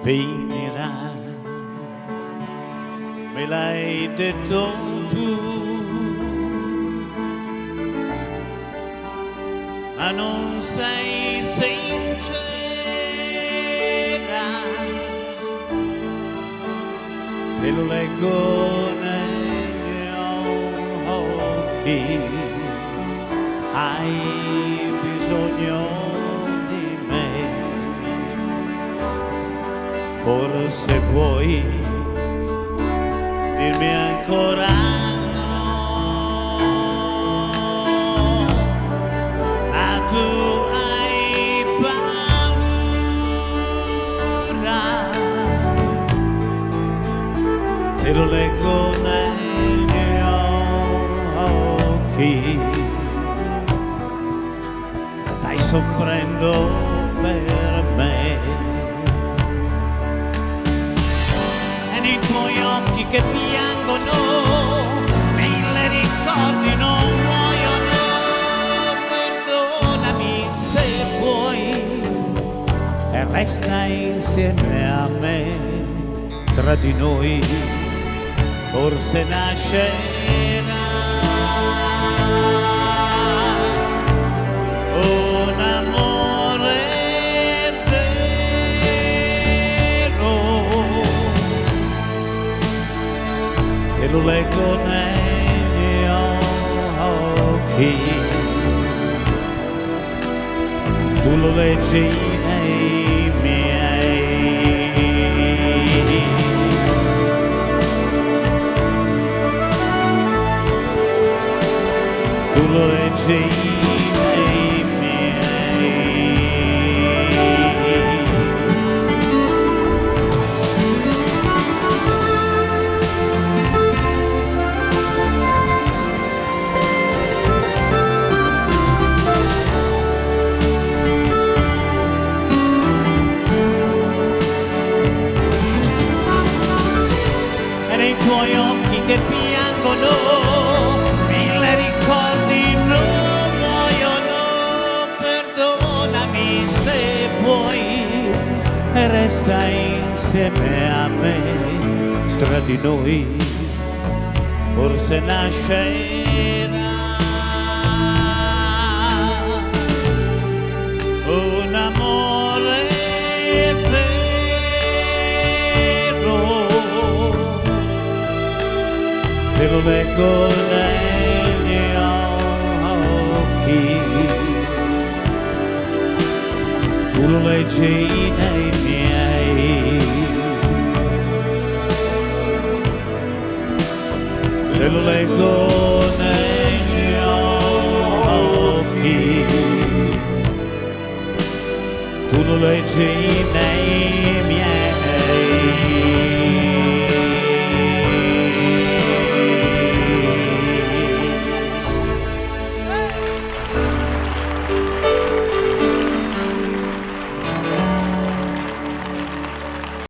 finirà, me l'hai detto tu, ma non sei sincera, te lo leggo negli occhi, hai bisogno di me, forse vuoi dirmi ancora no, ma tu hai paura, te lo leggo negli occhi, stai soffrendo per me, e nei tuoi occhi che piangono, mille ricordi non muoiono, perdonami se vuoi, e resta insieme a me, tra di noi forse nascerà un amore vero, te lo leggo negli occhi, tu lo leggi nei miei, tu lo leggi nei miei. E nei tuoi occhi che piangono, mille ricordi non muoiono, perdonami se vuoi, e resta insieme a me, tra di noi forse nascerà un amore vero, te lo leggo negli occhi, tu lo leggi nei miei, te lo leggo negli occhi, tu lo leggi nei